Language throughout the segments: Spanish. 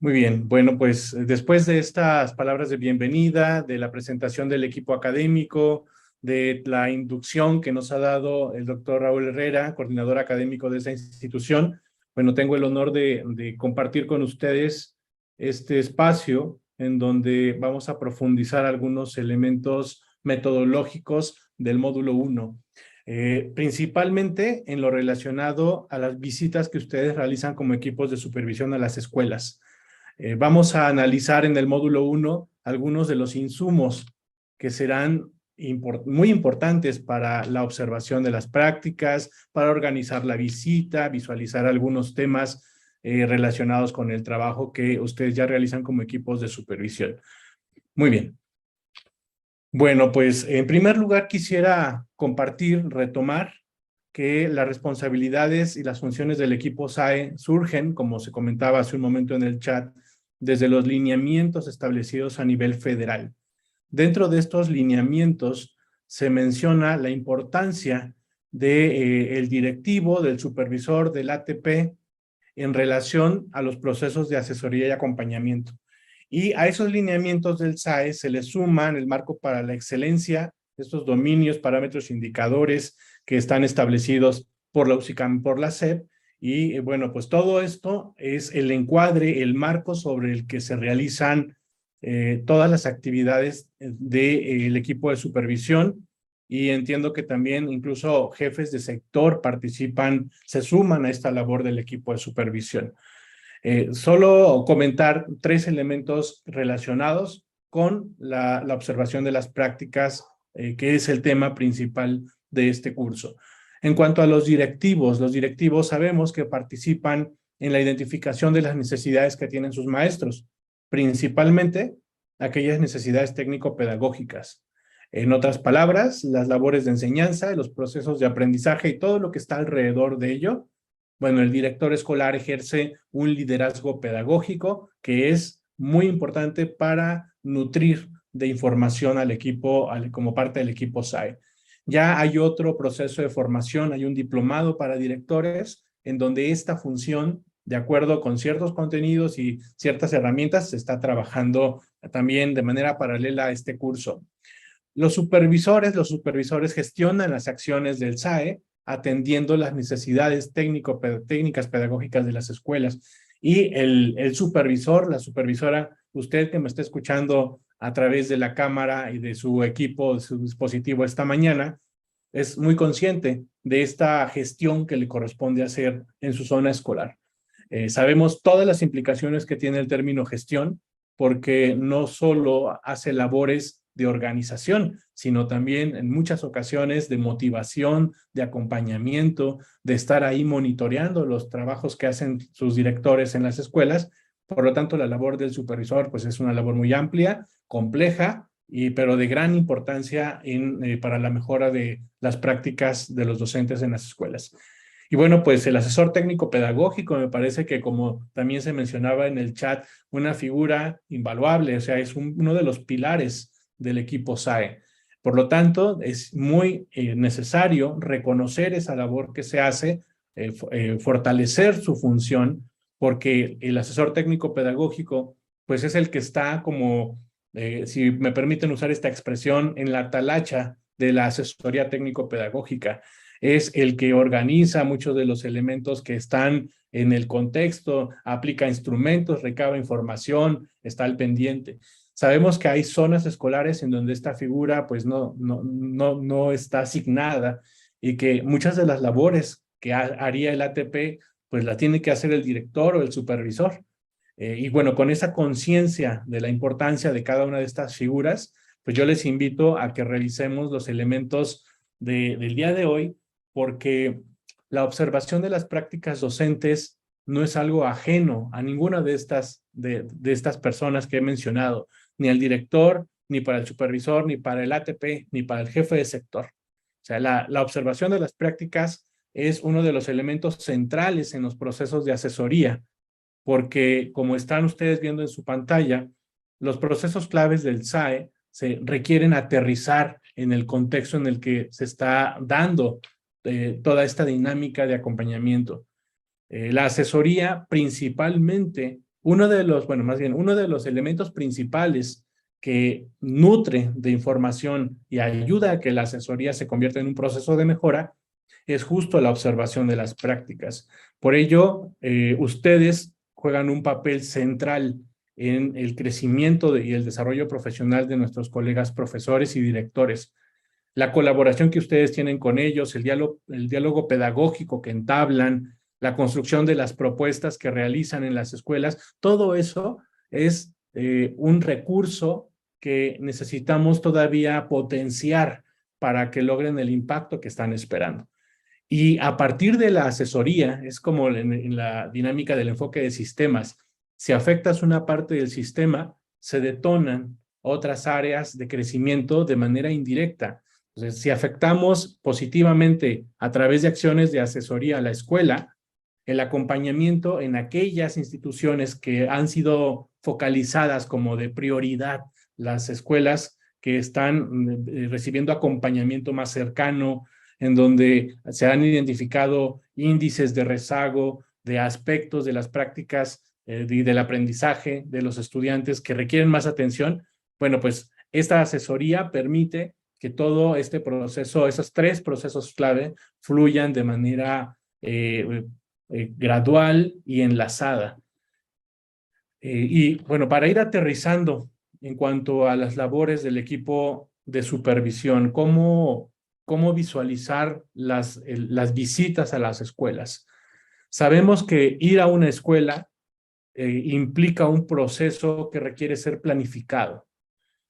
Muy bien, bueno, pues después de estas palabras de bienvenida, de la presentación del equipo académico, de la inducción que nos ha dado el doctor Raúl Herrera, coordinador académico de esta institución, bueno, tengo el honor de compartir con ustedes este espacio en donde vamos a profundizar algunos elementos metodológicos del módulo 1. Principalmente en lo relacionado a las visitas que ustedes realizan como equipos de supervisión a las escuelas. Vamos a analizar en el módulo 1 algunos de los insumos que serán muy importantes para la observación de las prácticas, para organizar la visita, visualizar algunos temas relacionados con el trabajo que ustedes ya realizan como equipos de supervisión. Muy bien. Bueno, pues en primer lugar quisiera compartir, retomar que las responsabilidades y las funciones del equipo SAE surgen, como se comentaba hace un momento en el chat, desde los lineamientos establecidos a nivel federal. Dentro de estos lineamientos se menciona la importancia del directivo, del supervisor, del ATP, en relación a los procesos de asesoría y acompañamiento. Y a esos lineamientos del SAE se le suman el marco para la excelencia, estos dominios, parámetros, indicadores que están establecidos por la UCICAM, por la SEP, y bueno, pues todo esto es el encuadre, el marco sobre el que se realizan todas las actividades del equipo de supervisión, y entiendo que también incluso jefes de sector participan, se suman a esta labor del equipo de supervisión. Solo comentar tres elementos relacionados con la observación de las prácticas, que es el tema principal de este curso. En cuanto a los directivos sabemos que participan en la identificación de las necesidades que tienen sus maestros, principalmente aquellas necesidades técnico-pedagógicas. En otras palabras, las labores de enseñanza, los procesos de aprendizaje y todo lo que está alrededor de ello. Bueno, el director escolar ejerce un liderazgo pedagógico que es muy importante para nutrir de información al equipo, como parte del equipo SAE. Ya hay otro proceso de formación, hay un diplomado para directores en donde esta función, de acuerdo con ciertos contenidos y ciertas herramientas, se está trabajando también de manera paralela a este curso. Los supervisores gestionan las acciones del SAE atendiendo las necesidades técnicas pedagógicas de las escuelas. Y el supervisor, la supervisora, usted que me está escuchando a través de la cámara y de su equipo, de su dispositivo esta mañana, es muy consciente de esta gestión que le corresponde hacer en su zona escolar. Sabemos todas las implicaciones que tiene el término gestión, porque no solo hace labores de organización, sino también en muchas ocasiones de motivación, de acompañamiento, de estar ahí monitoreando los trabajos que hacen sus directores en las escuelas. Por lo tanto, la labor del supervisor pues es una labor muy amplia, compleja, pero de gran importancia para la mejora de las prácticas de los docentes en las escuelas. Y bueno, pues el asesor técnico pedagógico me parece que, como también se mencionaba en el chat, una figura invaluable, o sea, es uno de los pilares del equipo SAE. Por lo tanto, es muy necesario reconocer esa labor que se hace, fortalecer su función, porque el asesor técnico pedagógico, pues es el que está como, si me permiten usar esta expresión, en la talacha de la asesoría técnico pedagógica. Es el que organiza muchos de los elementos que están en el contexto, aplica instrumentos, recaba información, está al pendiente. Sabemos que hay zonas escolares en donde esta figura pues no está asignada, y que muchas de las labores que haría el ATP pues la tiene que hacer el director o el supervisor. Y bueno, con esa conciencia de la importancia de cada una de estas figuras, pues yo les invito a que revisemos los elementos del día de hoy, porque la observación de las prácticas docentes no es algo ajeno a ninguna de estas personas que he mencionado, ni al director, ni para el supervisor, ni para el ATP, ni para el jefe de sector. O sea, la observación de las prácticas es uno de los elementos centrales en los procesos de asesoría, porque como están ustedes viendo en su pantalla, los procesos claves del SAE se requieren aterrizar en el contexto en el que se está dando toda esta dinámica de acompañamiento. La asesoría principalmente uno de los elementos principales que nutre de información y ayuda a que la asesoría se convierta en un proceso de mejora es justo la observación de las prácticas. Por ello, ustedes juegan un papel central en el crecimiento y el desarrollo profesional de nuestros colegas profesores y directores. La colaboración que ustedes tienen con ellos, el diálogo pedagógico que entablan, la construcción de las propuestas que realizan en las escuelas, todo eso es un recurso que necesitamos todavía potenciar para que logren el impacto que están esperando. Y a partir de la asesoría, es como en la dinámica del enfoque de sistemas, si afectas una parte del sistema, se detonan otras áreas de crecimiento de manera indirecta. Entonces, si afectamos positivamente a través de acciones de asesoría a la escuela, el acompañamiento en aquellas instituciones que han sido focalizadas como de prioridad, las escuelas que están recibiendo acompañamiento más cercano, en donde se han identificado índices de rezago, de aspectos de las prácticas y del aprendizaje de los estudiantes que requieren más atención. Bueno, pues esta asesoría permite que todo este proceso, esos 3 procesos clave, fluyan de manera gradual y enlazada. Y bueno, para ir aterrizando en cuanto a las labores del equipo de supervisión, ¿cómo visualizar las visitas a las escuelas? Sabemos que ir a una escuela implica un proceso que requiere ser planificado.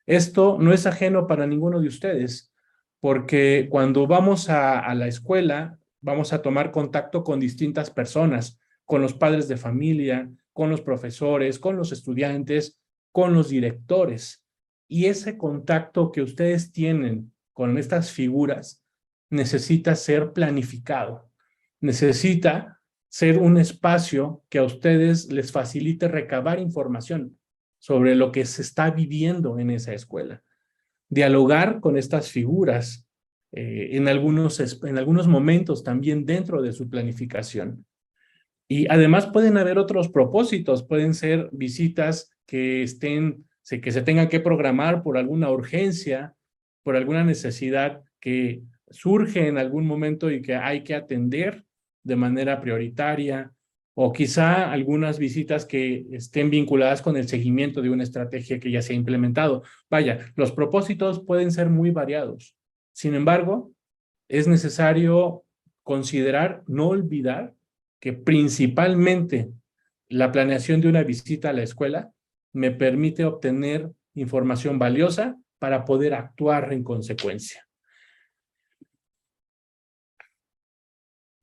Esto no es ajeno para ninguno de ustedes, porque cuando vamos a la escuela, vamos a tomar contacto con distintas personas, con los padres de familia, con los profesores, con los estudiantes, con los directores. Y ese contacto que ustedes tienen con estas figuras necesita ser planificado. Necesita ser un espacio que a ustedes les facilite recabar información sobre lo que se está viviendo en esa escuela. Dialogar con estas figuras en algunos momentos también dentro de su planificación. Y además pueden haber otros propósitos, pueden ser visitas que se tengan que programar por alguna urgencia, por alguna necesidad que surge en algún momento y que hay que atender de manera prioritaria, o quizá algunas visitas que estén vinculadas con el seguimiento de una estrategia que ya se ha implementado. Vaya, los propósitos pueden ser muy variados. Sin embargo, es necesario considerar, no olvidar, que principalmente la planeación de una visita a la escuela me permite obtener información valiosa para poder actuar en consecuencia.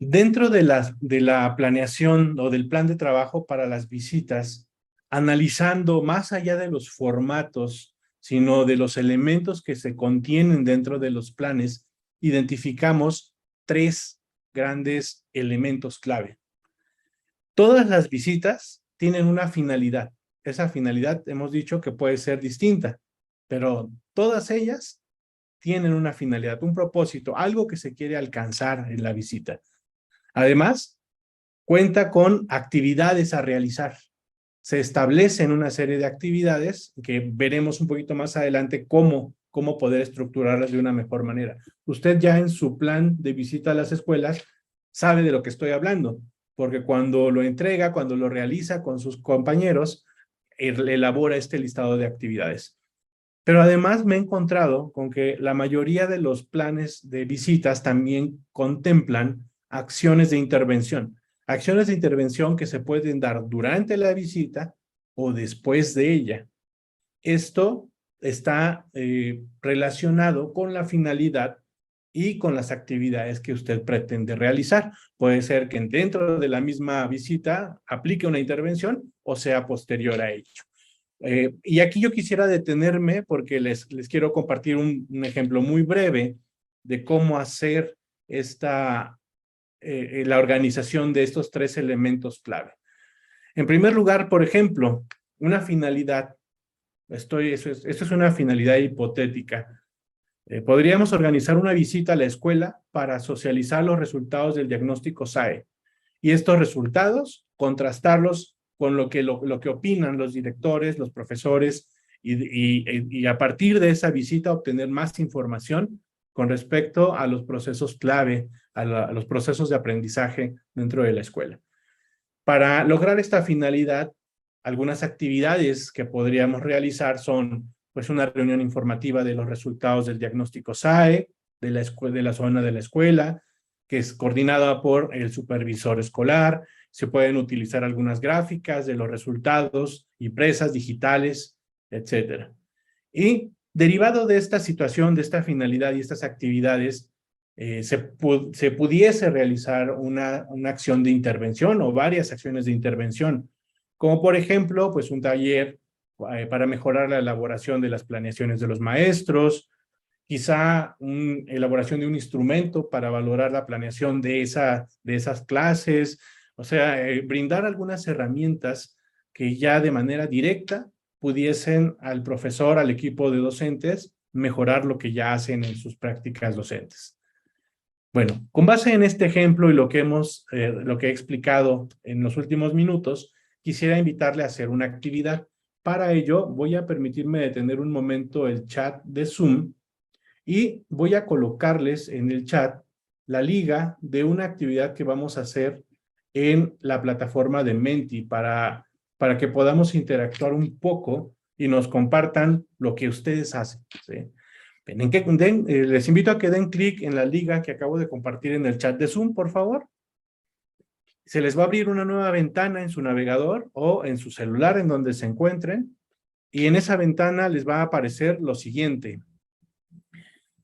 Dentro de la planeación o del plan de trabajo para las visitas, analizando más allá de los formatos, sino de los elementos que se contienen dentro de los planes, identificamos 3 grandes elementos clave. Todas las visitas tienen una finalidad. Esa finalidad hemos dicho que puede ser distinta, pero todas ellas tienen una finalidad, un propósito, algo que se quiere alcanzar en la visita. Además, cuenta con actividades a realizar. Se establecen una serie de actividades que veremos un poquito más adelante cómo poder estructurarlas de una mejor manera. Usted ya en su plan de visita a las escuelas sabe de lo que estoy hablando, porque cuando lo entrega, cuando lo realiza con sus compañeros, elabora este listado de actividades. Pero además me he encontrado con que la mayoría de los planes de visitas también contemplan acciones de intervención. Acciones de intervención que se pueden dar durante la visita o después de ella. Esto está relacionado con la finalidad y con las actividades que usted pretende realizar. Puede ser que dentro de la misma visita aplique una intervención o sea posterior a ello. Y aquí yo quisiera detenerme porque les quiero compartir un ejemplo muy breve de cómo hacer la organización de estos 3 elementos clave. En primer lugar, por ejemplo, una finalidad. Esto es una finalidad hipotética. Podríamos organizar una visita a la escuela para socializar los resultados del diagnóstico SAE y estos resultados contrastarlos con lo que opinan los directores, los profesores, y a partir de esa visita obtener más información con respecto a los procesos clave, a los procesos de aprendizaje dentro de la escuela. Para lograr esta finalidad, algunas actividades que podríamos realizar son pues una reunión informativa de los resultados del diagnóstico SAE, de la zona de la escuela, que es coordinada por el supervisor escolar. Se pueden utilizar algunas gráficas de los resultados, impresas, digitales, etcétera. Y derivado de esta situación, de esta finalidad y estas actividades, se pudiese realizar una acción de intervención o varias acciones de intervención, como por ejemplo, pues un taller para mejorar la elaboración de las planeaciones de los maestros, quizá elaboración de un instrumento para valorar la planeación de esas clases, o sea, brindar algunas herramientas que ya de manera directa pudiesen al profesor, al equipo de docentes, mejorar lo que ya hacen en sus prácticas docentes. Bueno, con base en este ejemplo y lo que he explicado en los últimos minutos, quisiera invitarle a hacer una actividad. Para ello, voy a permitirme detener un momento el chat de Zoom y voy a colocarles en el chat la liga de una actividad que vamos a hacer en la plataforma de Menti para que podamos interactuar un poco y nos compartan lo que ustedes hacen, ¿sí? Les invito a que den clic en la liga que acabo de compartir en el chat de Zoom, por favor. Se les va a abrir una nueva ventana en su navegador o en su celular en donde se encuentren, y en esa ventana les va a aparecer lo siguiente.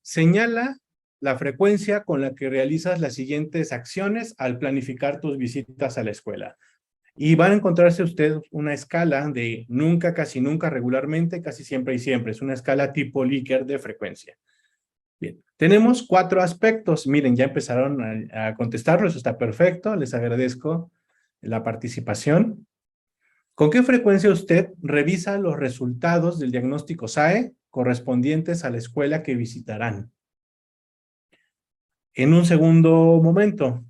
Señala la frecuencia con la que realizas las siguientes acciones al planificar tus visitas a la escuela. Y van a encontrarse ustedes una escala de nunca, casi nunca, regularmente, casi siempre y siempre. Es una escala tipo Likert de frecuencia. Bien, tenemos 4 aspectos. Miren, ya empezaron a contestarlo, eso está perfecto. Les agradezco la participación. ¿Con qué frecuencia usted revisa los resultados del diagnóstico SAE correspondientes a la escuela que visitarán? En un segundo momento,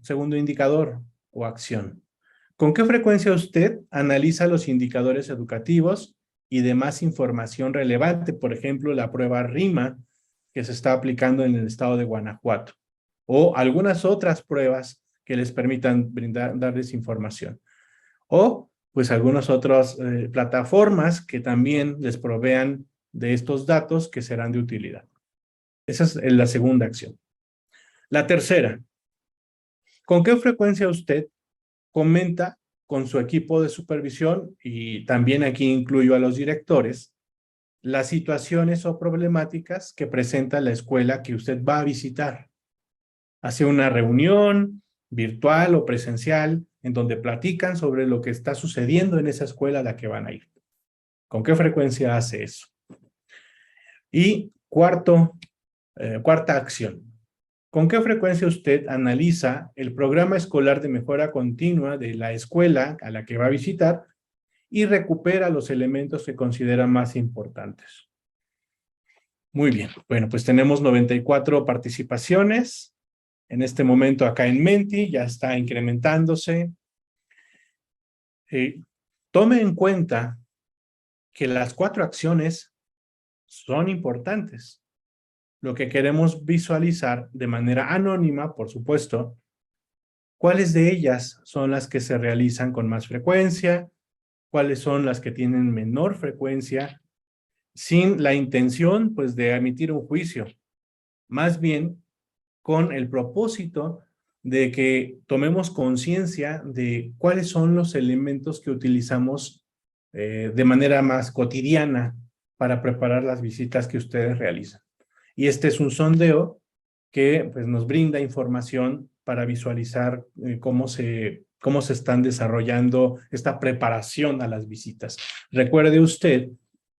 segundo indicador o acción. ¿Con qué frecuencia usted analiza los indicadores educativos y demás información relevante? Por ejemplo, la prueba RIMA que se está aplicando en el estado de Guanajuato, o algunas otras pruebas que les permitan darles información. O, pues, algunas otras plataformas que también les provean de estos datos que serán de utilidad. Esa es la segunda acción. La tercera, ¿con qué frecuencia usted comenta con su equipo de supervisión, y también aquí incluyo a los directores, las situaciones o problemáticas que presenta la escuela que usted va a visitar? Hace una reunión virtual o presencial en donde platican sobre lo que está sucediendo en esa escuela a la que van a ir. ¿Con qué frecuencia hace eso? Y cuarta acción. ¿Con qué frecuencia usted analiza el programa escolar de mejora continua de la escuela a la que va a visitar y recupera los elementos que considera más importantes? Muy bien. Bueno, pues tenemos 94 participaciones. En este momento acá en Menti ya está incrementándose. Tome en cuenta que las 4 acciones son importantes. Lo que queremos visualizar de manera anónima, por supuesto, cuáles de ellas son las que se realizan con más frecuencia, cuáles son las que tienen menor frecuencia, sin la intención, pues, de emitir un juicio, más bien con el propósito de que tomemos conciencia de cuáles son los elementos que utilizamos de manera más cotidiana para preparar las visitas que ustedes realizan. Y este es un sondeo que, pues, nos brinda información para visualizar cómo se están desarrollando esta preparación a las visitas. Recuerde usted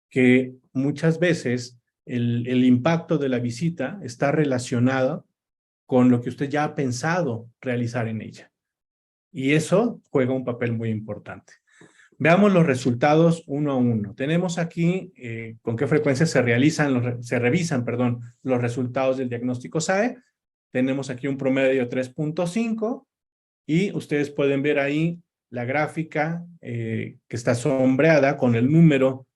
que muchas veces el impacto de la visita está relacionado con lo que usted ya ha pensado realizar en ella. Y eso juega un papel muy importante. Veamos los resultados uno a uno. Tenemos aquí con qué frecuencia se revisan los resultados del diagnóstico SAE. Tenemos aquí un promedio de 3.5 y ustedes pueden ver ahí la gráfica que está sombreada con el número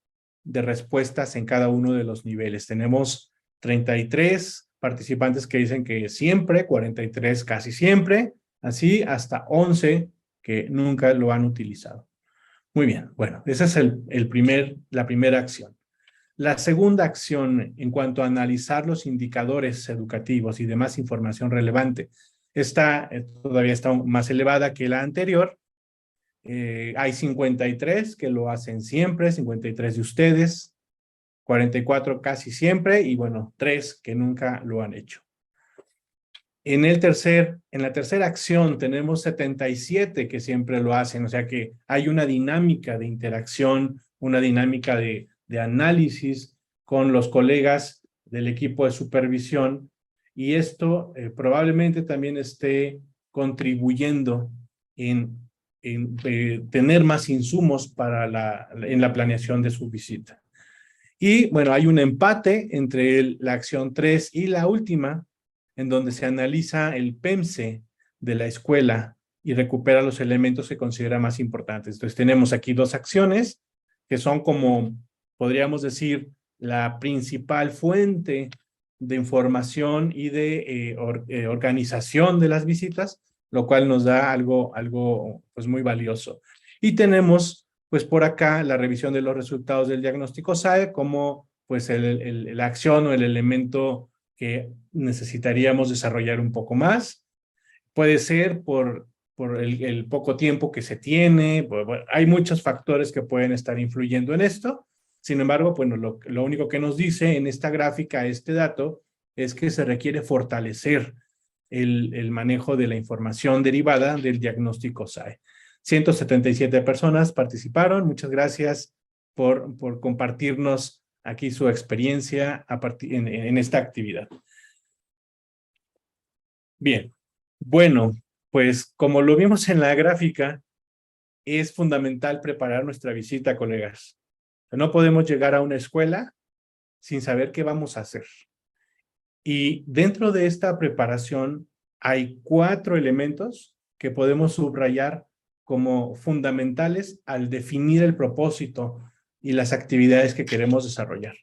de respuestas en cada uno de los niveles. Tenemos 33 participantes que dicen que siempre, 43 casi siempre, así hasta 11 que nunca lo han utilizado. Muy bien, bueno, esa es la primera acción. La segunda acción en cuanto a analizar los indicadores educativos y demás información relevante, todavía está más elevada que la anterior. Hay 53 que lo hacen siempre, 53 de ustedes, 44 casi siempre y bueno, 3 que nunca lo han hecho. En la tercera acción tenemos 77 que siempre lo hacen, o sea que hay una dinámica de interacción, una dinámica de análisis con los colegas del equipo de supervisión y esto probablemente también esté contribuyendo en tener más insumos en la planeación de su visita. Y bueno, hay un empate entre la acción 3 y la última, en donde se analiza el PEMSE de la escuela y recupera los elementos que considera más importantes. Entonces tenemos aquí dos acciones que son como, podríamos decir, la principal fuente de información y de organización de las visitas, lo cual nos da algo pues muy valioso. Y tenemos pues por acá la revisión de los resultados del diagnóstico SAE como pues la acción o el elemento que necesitaríamos desarrollar un poco más. Puede ser por el poco tiempo que se tiene, bueno, hay muchos factores que pueden estar influyendo en esto. Sin embargo, bueno, lo único que nos dice en esta gráfica, este dato, es que se requiere fortalecer el manejo de la información derivada del diagnóstico SAE. 177 personas participaron. Muchas gracias por compartirnos aquí su experiencia en esta actividad. Bien, bueno, pues como lo vimos en la gráfica, es fundamental preparar nuestra visita, colegas. No podemos llegar a una escuela sin saber qué vamos a hacer. Y dentro de esta preparación hay 4 elementos que podemos subrayar como fundamentales al definir el propósito y las actividades que queremos desarrollar.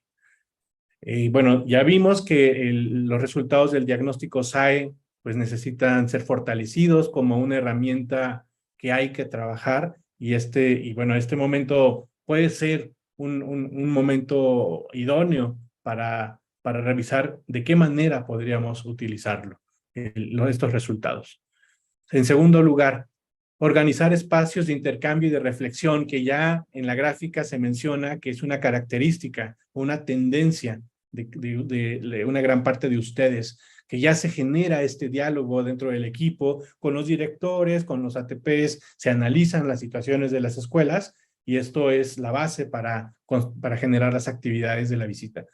Bueno, ya vimos que los resultados del diagnóstico SAE pues necesitan ser fortalecidos como una herramienta que hay que trabajar y bueno, este momento puede ser un momento idóneo para revisar de qué manera podríamos utilizarlo, estos resultados. En segundo lugar, organizar espacios de intercambio y de reflexión, que ya en la gráfica se menciona que es una característica, una tendencia de una gran parte de ustedes, que ya se genera este diálogo dentro del equipo, con los directores, con los ATPs, se analizan las situaciones de las escuelas y esto es la base para generar las actividades de la visita.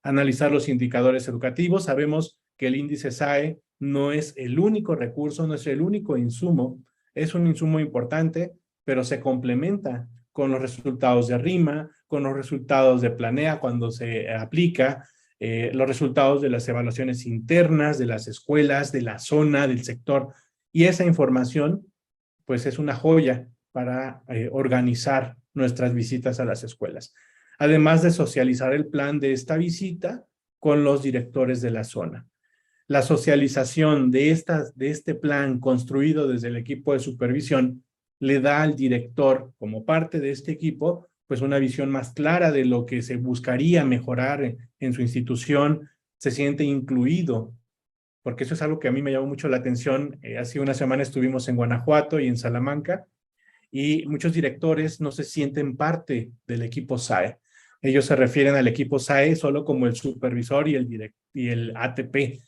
Analizar los indicadores educativos. Sabemos que el índice SAE no es el único recurso, no es el único insumo. Es un insumo importante, pero se complementa con los resultados de RIMA, con los resultados de Planea cuando se aplica, los resultados de las evaluaciones internas de las escuelas, de la zona, del sector. Y esa información, pues es una joya para organizar nuestras visitas a las escuelas. Además de socializar el plan de esta visita con los directores de la zona. La socialización de este plan construido desde el equipo de supervisión le da al director, como parte de este equipo, pues una visión más clara de lo que se buscaría mejorar en su institución, se siente incluido, porque eso es algo que a mí me llamó mucho la atención. Hace una semana estuvimos en Guanajuato y en Salamanca, y muchos directores no se sienten parte del equipo SAE. Ellos se refieren al equipo SAE solo como el supervisor y el ATP.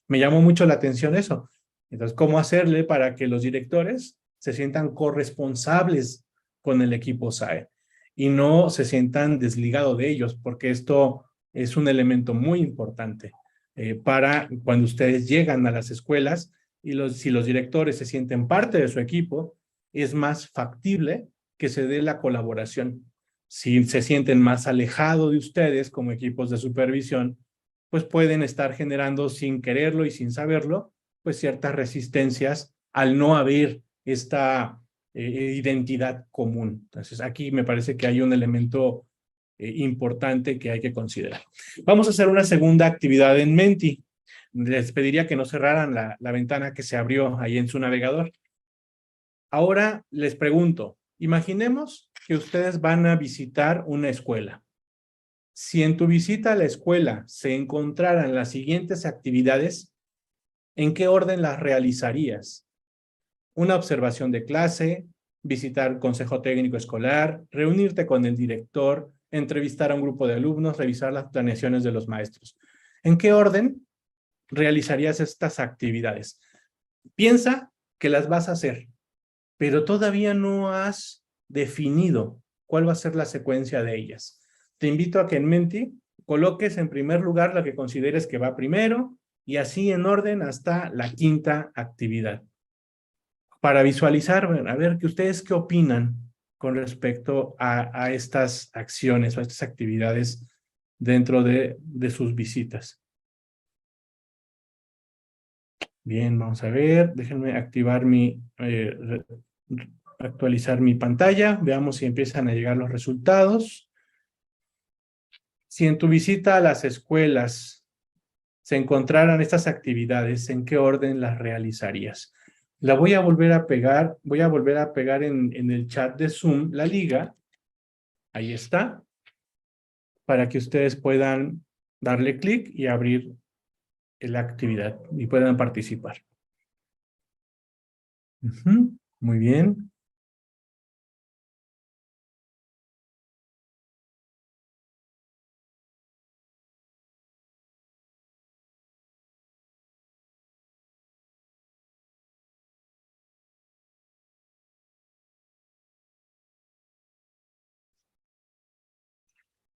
Me llamó mucho la atención eso. Entonces, ¿cómo hacerle para que los directores se sientan corresponsables con el equipo SAE y no se sientan desligados de ellos? Porque esto es un elemento muy importante para cuando ustedes llegan a las escuelas y si los directores se sienten parte de su equipo, es más factible que se dé la colaboración. Si se sienten más alejados de ustedes como equipos de supervisión, pues pueden estar generando sin quererlo y sin saberlo, pues ciertas resistencias al no haber esta identidad común. Entonces, aquí me parece que hay un elemento importante que hay que considerar. Vamos a hacer una segunda actividad en Menti. Les pediría que no cerraran la ventana que se abrió ahí en su navegador. Ahora les pregunto, imaginemos que ustedes van a visitar una escuela. Si en tu visita a la escuela se encontraran las siguientes actividades, ¿en qué orden las realizarías? Una observación de clase, visitar consejo técnico escolar, reunirte con el director, entrevistar a un grupo de alumnos, revisar las planeaciones de los maestros. ¿En qué orden realizarías estas actividades? Piensa que las vas a hacer, pero todavía no has definido cuál va a ser la secuencia de ellas. Te invito a que en Menti coloques en primer lugar la que consideres que va primero y así en orden hasta la quinta actividad. Para visualizar, a ver, que ustedes qué opinan con respecto a estas acciones, a estas actividades dentro de sus visitas. Bien, vamos a ver, déjenme activar actualizar mi pantalla, veamos si empiezan a llegar los resultados. Si en tu visita a las escuelas se encontraran estas actividades, ¿en qué orden las realizarías? La voy a volver a pegar, en el chat de Zoom la liga, ahí está, para que ustedes puedan darle clic y abrir la actividad y puedan participar. Muy bien.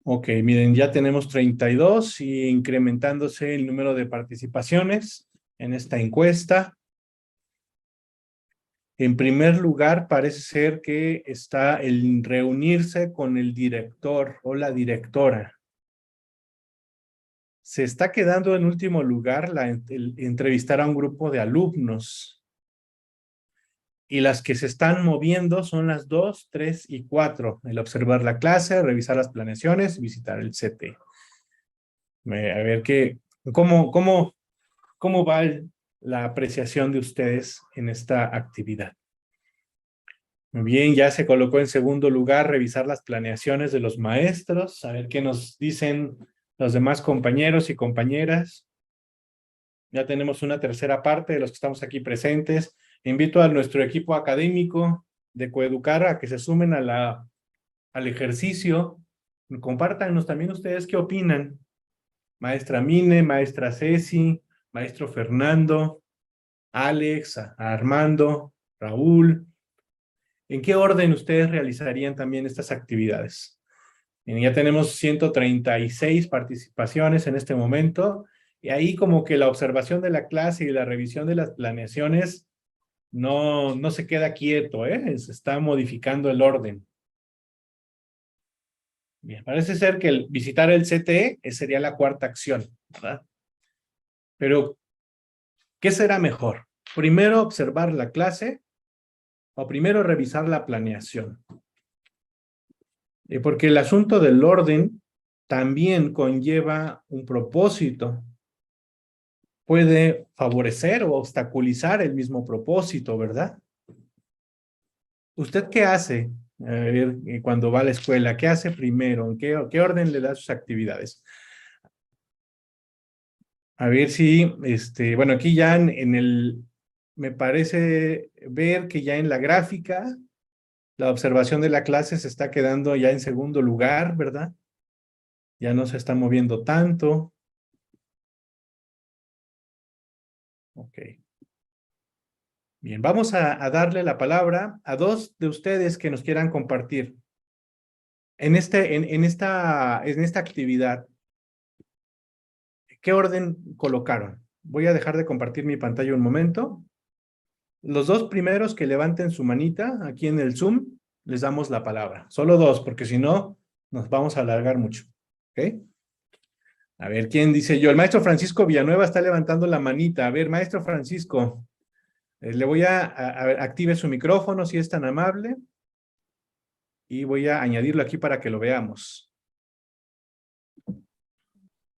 Ok, miren, ya tenemos 32 y incrementándose el número de participaciones en esta encuesta. En primer lugar, parece ser que está el reunirse con el director o la directora. Se está quedando en último lugar el entrevistar a un grupo de alumnos. Y las que se están moviendo son las 2, 3 y 4. El observar la clase, revisar las planeaciones, visitar el CT. A ver cómo va la apreciación de ustedes en esta actividad. Muy bien, ya se colocó en segundo lugar revisar las planeaciones de los maestros, a ver qué nos dicen los demás compañeros y compañeras. Ya tenemos una tercera parte de los que estamos aquí presentes. Invito a nuestro equipo académico de Coeducar a que se sumen al ejercicio. Compártanos también ustedes qué opinan. Maestra Mine, maestra Ceci, maestro Fernando, Alex, Armando, Raúl. ¿En qué orden ustedes realizarían también estas actividades? Ya tenemos 136 participaciones en este momento, y ahí como que la observación de la clase y la revisión de las planeaciones no se queda quieto, se está modificando el orden. Bien, parece ser que visitar el CTE sería la cuarta acción, ¿verdad? Pero, ¿qué será mejor? ¿Primero observar la clase o primero revisar la planeación? Porque el asunto del orden también conlleva un propósito. Puede favorecer o obstaculizar el mismo propósito, ¿verdad? ¿Usted qué hace cuando va a la escuela? ¿Qué hace primero? ¿En qué orden le da sus actividades? A ver si, bueno, aquí ya me parece ver que ya en la gráfica, la observación de la clase se está quedando ya en segundo lugar, ¿verdad? Ya no se está moviendo tanto. Ok. Bien, vamos a darle la palabra a dos de ustedes que nos quieran compartir. En esta actividad, ¿qué orden colocaron? Voy a dejar de compartir mi pantalla un momento. Los dos primeros que levanten su manita aquí en el Zoom, les damos la palabra. Solo dos, porque si no, nos vamos a alargar mucho. ¿Ok? A ver, ¿quién dice yo? El maestro Francisco Villanueva está levantando la manita. A ver, maestro Francisco, Le voy a ver, active su micrófono si es tan amable. Y voy a añadirlo aquí para que lo veamos.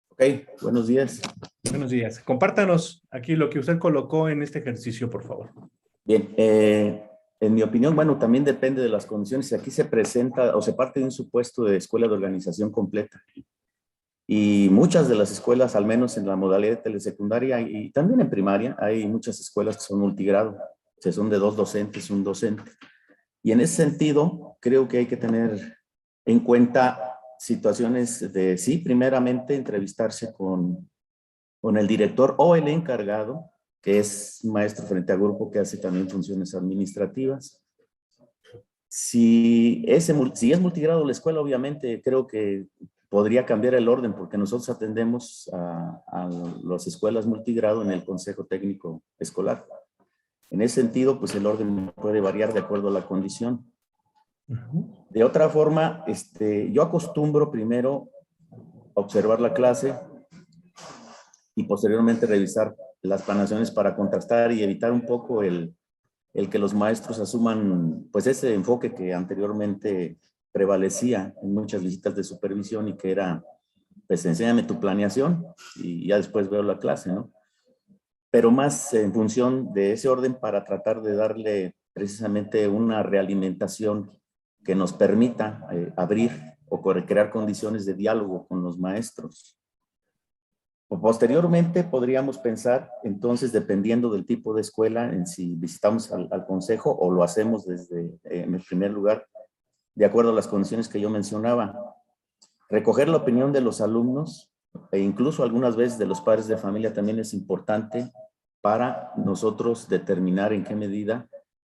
Ok, buenos días. Buenos días. Compártanos aquí lo que usted colocó en este ejercicio, por favor. Bien, en mi opinión, bueno, también depende de las condiciones. Aquí se presenta o se parte de un supuesto de escuela de organización completa. Y muchas de las escuelas, al menos en la modalidad de telesecundaria y también en primaria, hay muchas escuelas que son multigrado. O sea, son de 2 docentes, un docente. Y en ese sentido, creo que hay que tener en cuenta situaciones de, sí, primeramente entrevistarse con el director o el encargado, que es maestro frente a grupo, que hace también funciones administrativas. Si es multigrado la escuela, obviamente creo que podría cambiar el orden, porque nosotros atendemos a las escuelas multigrado en el Consejo Técnico Escolar. En ese sentido, pues el orden puede variar de acuerdo a la condición. De otra forma, yo acostumbro primero observar la clase y posteriormente revisar las planeaciones para contrastar y evitar un poco el que los maestros asuman pues ese enfoque que anteriormente prevalecía en muchas visitas de supervisión y que era, pues enséñame tu planeación y ya después veo la clase, ¿no? Pero más en función de ese orden para tratar de darle precisamente una realimentación que nos permita abrir o crear condiciones de diálogo con los maestros. O posteriormente podríamos pensar, entonces, dependiendo del tipo de escuela, en si visitamos al consejo o lo hacemos desde, en el primer lugar, de acuerdo a las condiciones que yo mencionaba. Recoger la opinión de los alumnos e incluso algunas veces de los padres de familia también es importante para nosotros determinar en qué medida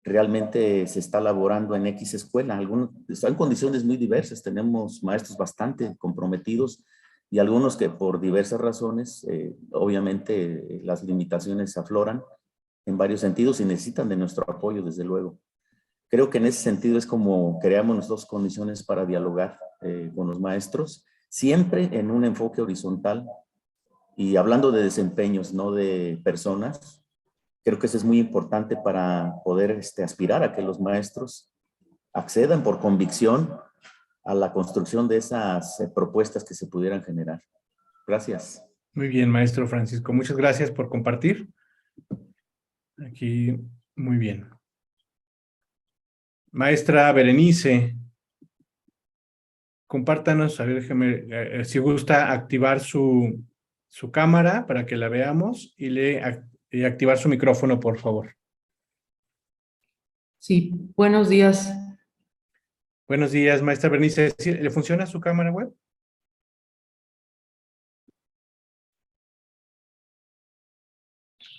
realmente se está laborando en X escuela. Están en condiciones muy diversas, tenemos maestros bastante comprometidos y algunos que por diversas razones, obviamente las limitaciones afloran en varios sentidos y necesitan de nuestro apoyo, desde luego. Creo que en ese sentido es como creamos las dos condiciones para dialogar con los maestros, siempre en un enfoque horizontal y hablando de desempeños, no de personas. Creo que eso es muy importante para poder aspirar a que los maestros accedan por convicción a la construcción de esas propuestas que se pudieran generar. Gracias. Muy bien, maestro Francisco. Muchas gracias por compartir. Aquí, muy bien. Maestra Berenice, compártanos, a ver, déjeme, si gusta activar su cámara para que la veamos y activar su micrófono, por favor. Sí, buenos días. Buenos días, maestra Berenice. ¿Sí, ¿le funciona su cámara web?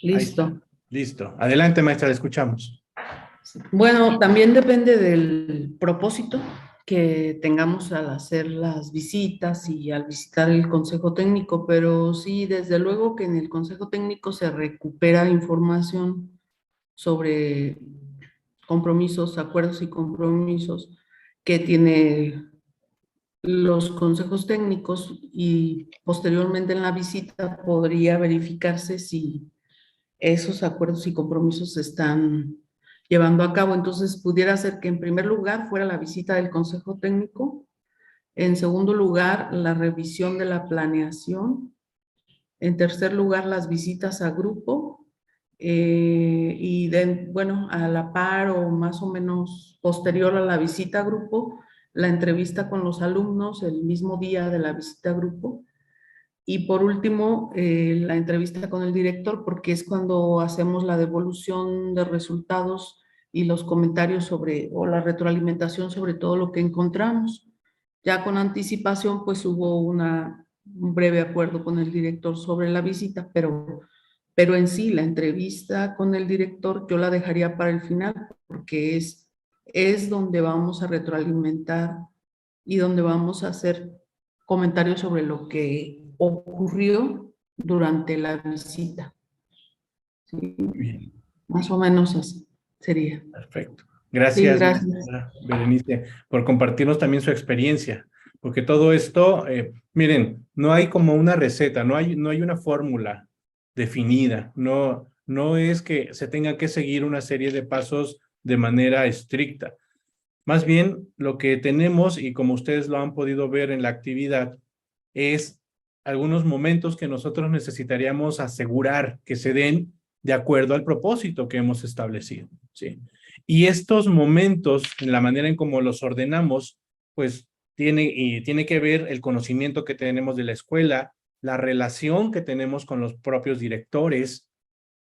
Listo. Listo. Adelante, maestra, le escuchamos. Bueno, también depende del propósito que tengamos al hacer las visitas y al visitar el consejo técnico, pero sí, desde luego que en el consejo técnico se recupera información sobre compromisos, acuerdos y compromisos que tiene los consejos técnicos y posteriormente en la visita podría verificarse si esos acuerdos y compromisos se están llevando a cabo. Entonces, pudiera ser que en primer lugar fuera la visita del consejo técnico, en segundo lugar, la revisión de la planeación, en tercer lugar, las visitas a grupo, bueno, a la par o más o menos posterior a la visita a grupo, la entrevista con los alumnos el mismo día de la visita a grupo. Y por último, la entrevista con el director, porque es cuando hacemos la devolución de resultados y los comentarios sobre, o la retroalimentación sobre todo lo que encontramos. Ya con anticipación, pues hubo un breve acuerdo con el director sobre la visita, pero en sí, la entrevista con el director yo la dejaría para el final, porque es donde vamos a retroalimentar y donde vamos a hacer comentarios sobre lo que ocurrió durante la visita. ¿Sí? Bien. Más o menos así sería. Perfecto. Sí, Gracias, gracias. maestra Berenice, por compartirnos también su experiencia, porque todo esto, miren, no hay como una receta, no hay una fórmula definida, no no es que se tenga que seguir una serie de pasos de manera estricta. Más bien, lo que tenemos, y como ustedes lo han podido ver en la actividad, es algunos momentos que nosotros necesitaríamos asegurar que se den de acuerdo al propósito que hemos establecido, ¿sí? Y estos momentos, en la manera en cómo los ordenamos, pues tiene que ver el conocimiento que tenemos de la escuela, la relación que tenemos con los propios directores.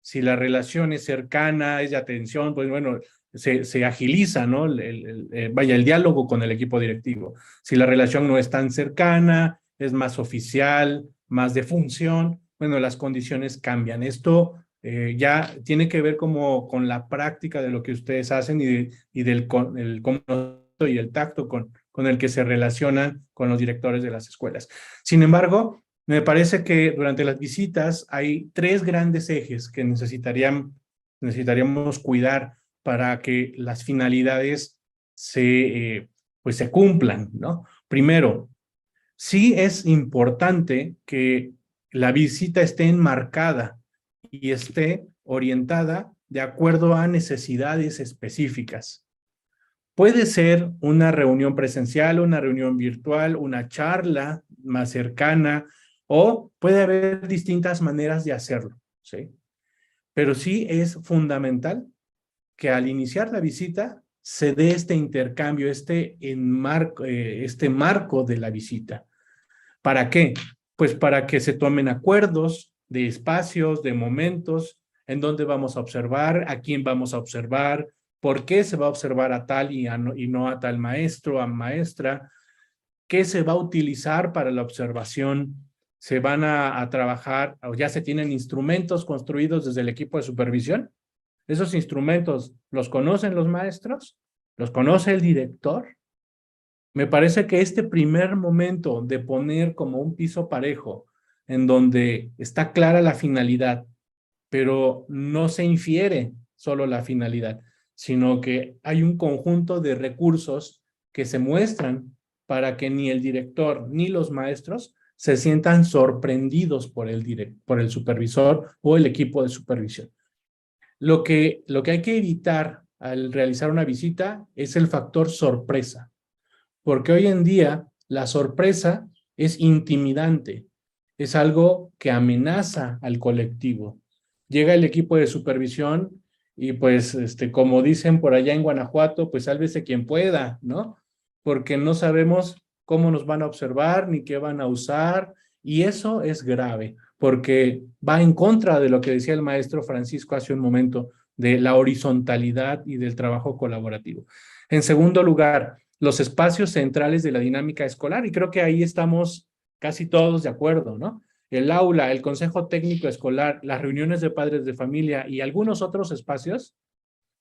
Si la relación es cercana, es de atención, pues bueno, se agiliza, ¿no? El diálogo con el equipo directivo. Si la relación no es tan cercana, es más oficial, más de función, bueno, las condiciones cambian. Esto ya tiene que ver como con la práctica de lo que ustedes hacen y del el conocimiento y el tacto con el que se relacionan con los directores de las escuelas. Sin embargo, me parece que durante las visitas hay 3 grandes ejes que necesitaríamos cuidar para que las finalidades pues se cumplan, ¿no? Primero, sí es importante que la visita esté enmarcada y esté orientada de acuerdo a necesidades específicas. Puede ser una reunión presencial, una reunión virtual, una charla más cercana, o puede haber distintas maneras de hacerlo, ¿sí? Pero sí es fundamental que al iniciar la visita se dé este intercambio, este marco de la visita. ¿Para qué? Pues para que se tomen acuerdos de espacios, de momentos, en dónde vamos a observar, a quién vamos a observar, por qué se va a observar a tal y no a tal maestro, a maestra, qué se va a utilizar para la observación, se van a trabajar, o ya se tienen instrumentos construidos desde el equipo de supervisión. Esos instrumentos, ¿los conocen los maestros? ¿Los conoce el director? Me parece que este primer momento de poner como un piso parejo, en donde está clara la finalidad, pero no se infiere solo la finalidad, sino que hay un conjunto de recursos que se muestran para que ni el director ni los maestros se sientan sorprendidos por el supervisor o el equipo de supervisión. Lo que hay que evitar al realizar una visita es el factor sorpresa, porque hoy en día la sorpresa es intimidante, es algo que amenaza al colectivo. Llega el equipo de supervisión y pues, como dicen por allá en Guanajuato, pues sálvese quien pueda, ¿no? Porque no sabemos cómo nos van a observar ni qué van a usar, y eso es grave, porque va en contra de lo que decía el maestro Francisco hace un momento, de la horizontalidad y del trabajo colaborativo. En segundo lugar, los espacios centrales de la dinámica escolar, y creo que ahí estamos casi todos de acuerdo, ¿no? El aula, el consejo técnico escolar, las reuniones de padres de familia y algunos otros espacios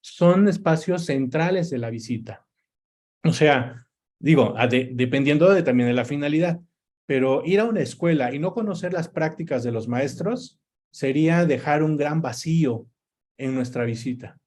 son espacios centrales de la visita. O sea, digo, dependiendo también de la finalidad, pero ir a una escuela y no conocer las prácticas de los maestros sería dejar un gran vacío en nuestra visita.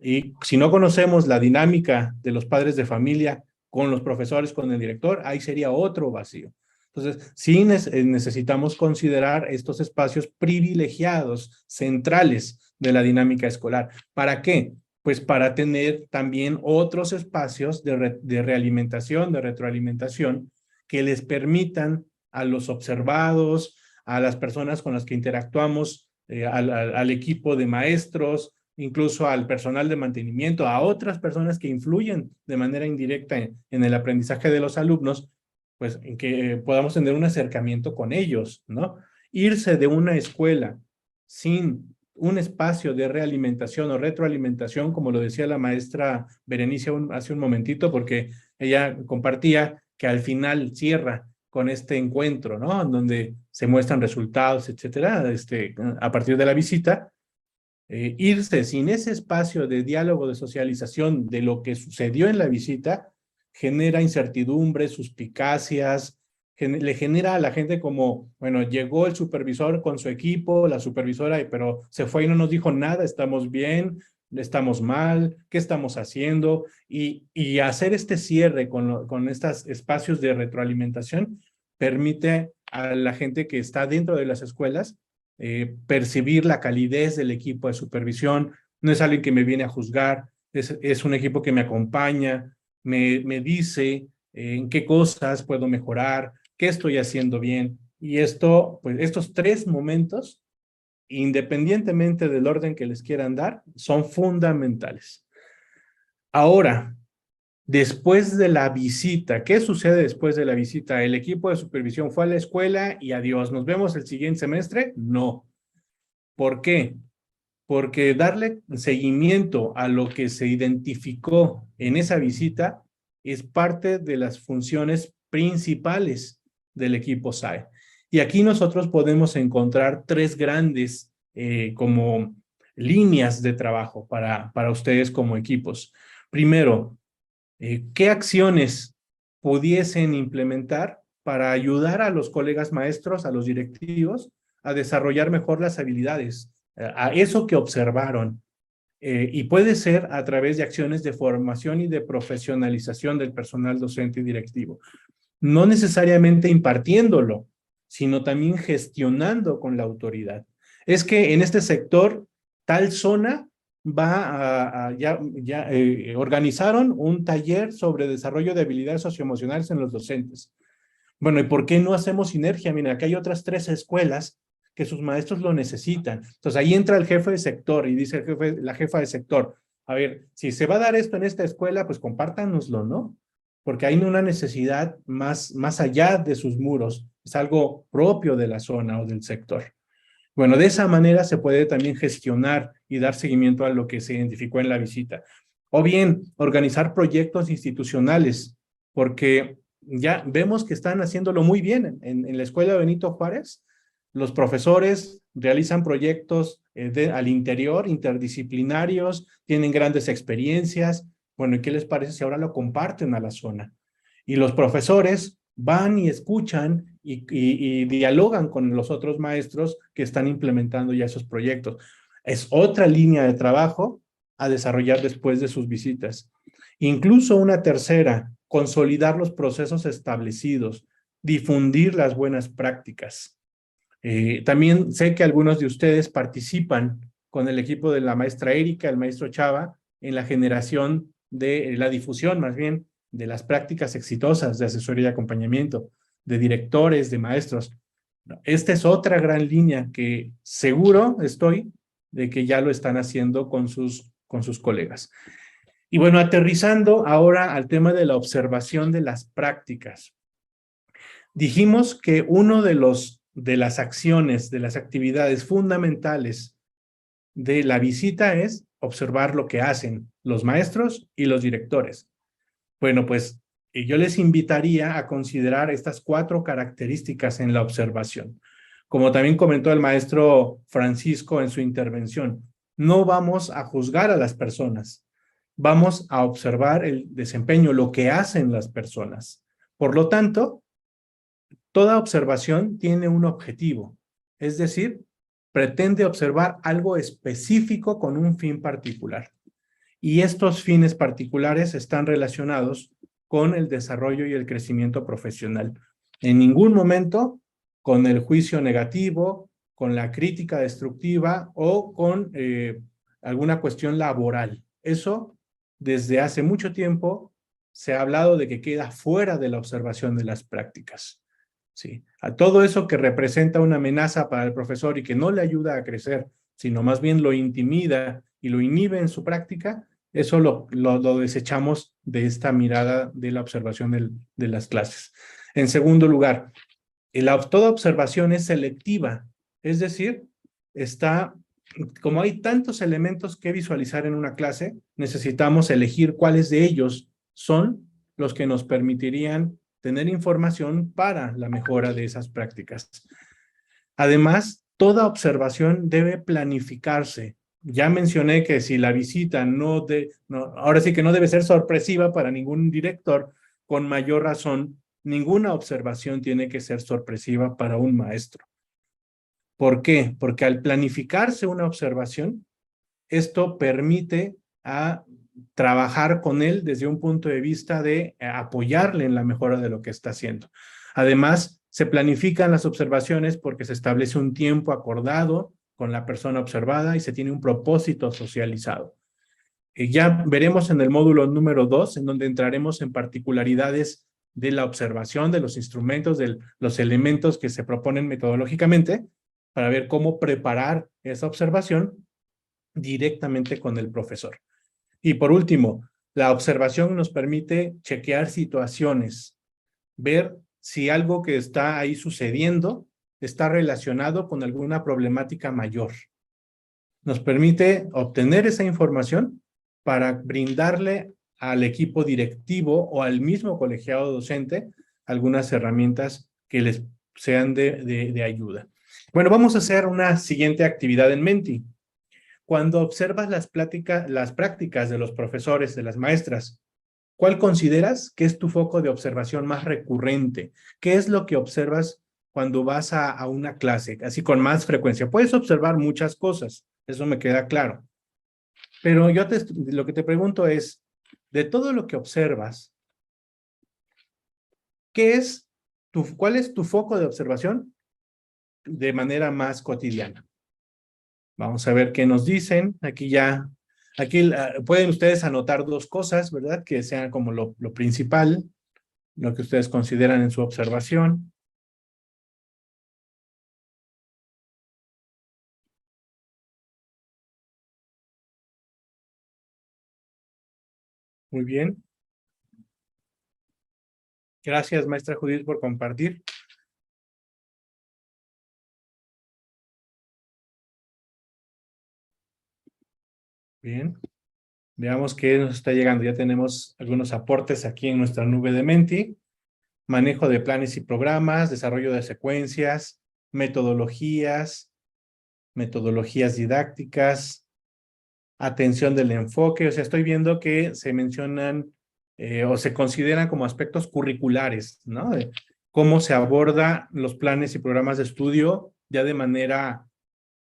Y si no conocemos la dinámica de los padres de familia con los profesores, con el director, ahí sería otro vacío. Entonces, sí necesitamos considerar estos espacios privilegiados, centrales de la dinámica escolar. ¿Para qué? Pues para tener también otros espacios de realimentación, de retroalimentación, que les permitan a los observados, a las personas con las que interactuamos, al equipo de maestros, incluso al personal de mantenimiento, a otras personas que influyen de manera indirecta en el aprendizaje de los alumnos, pues en que podamos tener un acercamiento con ellos, ¿no? Irse de una escuela sin un espacio de realimentación o retroalimentación, como lo decía la maestra Berenice hace un momentito, porque ella compartía que al final cierra con este encuentro, ¿no? En donde se muestran resultados, etcétera, a partir de la visita. Irse sin ese espacio de diálogo, de socialización de lo que sucedió en la visita, genera incertidumbre, suspicacias, le genera a la gente como, bueno, llegó el supervisor con su equipo, la supervisora, pero se fue y no nos dijo nada, estamos bien, estamos mal, ¿qué estamos haciendo? Y hacer este cierre con estos espacios de retroalimentación permite a la gente que está dentro de las escuelas percibir la calidez del equipo de supervisión. No es alguien que me viene a juzgar, es un equipo que me acompaña, me dice en qué cosas puedo mejorar, qué estoy haciendo bien. Y esto, pues estos 3 momentos, independientemente del orden que les quieran dar, son fundamentales. Ahora, después de la visita, ¿qué sucede después de la visita? ¿El equipo de supervisión fue a la escuela y adiós, nos vemos el siguiente semestre? No. ¿Por qué? Porque darle seguimiento a lo que se identificó en esa visita es parte de las funciones principales del equipo SAE. Y aquí nosotros podemos encontrar 3 grandes como líneas de trabajo para ustedes como equipos. Primero, ¿qué acciones pudiesen implementar para ayudar a los colegas maestros, a los directivos, a desarrollar mejor las habilidades, a eso que observaron? Y puede ser a través de acciones de formación y de profesionalización del personal docente y directivo. No necesariamente impartiéndolo, sino también gestionando con la autoridad. Es que en este sector, tal zona organizaron un taller sobre desarrollo de habilidades socioemocionales en los docentes. Bueno, ¿y por qué no hacemos sinergia? Mira, acá hay otras 3 escuelas que sus maestros lo necesitan. Entonces ahí entra el jefe de sector y dice la jefa de sector, a ver, si se va a dar esto en esta escuela, pues compártanoslo, ¿no? Porque hay una necesidad más allá de sus muros, es algo propio de la zona o del sector. Bueno, de esa manera se puede también gestionar y dar seguimiento a lo que se identificó en la visita. O bien, organizar proyectos institucionales, porque ya vemos que están haciéndolo muy bien en la Escuela Benito Juárez. Los profesores realizan proyectos al interior, interdisciplinarios, tienen grandes experiencias. Bueno, ¿y qué les parece si ahora lo comparten a la zona? Y los profesores van y escuchan y dialogan con los otros maestros que están implementando ya esos proyectos. Es otra línea de trabajo a desarrollar después de sus visitas. Incluso una tercera, consolidar los procesos establecidos, difundir las buenas prácticas. También sé que algunos de ustedes participan con el equipo de la maestra Erika, el maestro Chava, en la generación de la difusión, más bien, de las prácticas exitosas de asesoría y acompañamiento, de directores, de maestros. Esta es otra gran línea que seguro estoy de que ya lo están haciendo con sus colegas. Y bueno, aterrizando ahora al tema de la observación de las prácticas. Dijimos que uno de las acciones, de las actividades fundamentales de la visita es observar lo que hacen los maestros y los directores. Bueno, pues yo les invitaría a considerar estas 4 características en la observación. Como también comentó el maestro Francisco en su intervención, no vamos a juzgar a las personas, vamos a observar el desempeño, lo que hacen las personas. Por lo tanto, toda observación tiene un objetivo, es decir, pretende observar algo específico con un fin particular. Y estos fines particulares están relacionados con el desarrollo y el crecimiento profesional. En ningún momento con el juicio negativo, con la crítica destructiva o con alguna cuestión laboral. Eso, desde hace mucho tiempo, se ha hablado de que queda fuera de la observación de las prácticas. ¿Sí? A todo eso que representa una amenaza para el profesor y que no le ayuda a crecer, sino más bien lo intimida y lo inhibe en su práctica, eso lo desechamos de esta mirada de la observación de las clases. En segundo lugar, toda observación es selectiva, es decir, como hay tantos elementos que visualizar en una clase, necesitamos elegir cuáles de ellos son los que nos permitirían tener información para la mejora de esas prácticas. Además, toda observación debe planificarse. Ya mencioné que si la visita ahora sí que no debe ser sorpresiva para ningún director, con mayor razón, ninguna observación tiene que ser sorpresiva para un maestro. ¿Por qué? Porque al planificarse una observación, esto permite trabajar con él desde un punto de vista de apoyarle en la mejora de lo que está haciendo. Además, Se planifican las observaciones porque se establece un tiempo acordado con la persona observada y se tiene un propósito socializado. Ya veremos en el módulo número 2, en donde entraremos en particularidades de la observación, de los instrumentos, de los elementos que se proponen metodológicamente, para ver cómo preparar esa observación directamente con el profesor. Y por último, la observación nos permite chequear situaciones, ver si algo que está ahí sucediendo está relacionado con alguna problemática mayor. Nos permite obtener esa información para brindarle al equipo directivo o al mismo colegiado docente algunas herramientas que les sean de ayuda. Bueno, vamos a hacer una siguiente actividad en Menti. Cuando observas las prácticas de los profesores, de las maestras, ¿cuál consideras que es tu foco de observación más recurrente? ¿Qué es lo que observas cuando vas a una clase, así con más frecuencia? Puedes observar muchas cosas, eso me queda claro. Pero yo lo que te pregunto es, de todo lo que observas, ¿cuál es tu foco de observación de manera más cotidiana? Vamos a ver qué nos dicen. Aquí pueden ustedes anotar dos cosas, ¿verdad? Que sean como lo principal, lo que ustedes consideran en su observación. Muy bien. Gracias, maestra Judith, por compartir. Bien. Veamos qué nos está llegando. Ya tenemos algunos aportes aquí en nuestra nube de Menti. Manejo de planes y programas, desarrollo de secuencias, metodologías didácticas, atención del enfoque. O sea, estoy viendo que se mencionan o se consideran como aspectos curriculares, ¿no? De cómo se aborda los planes y programas de estudio ya de manera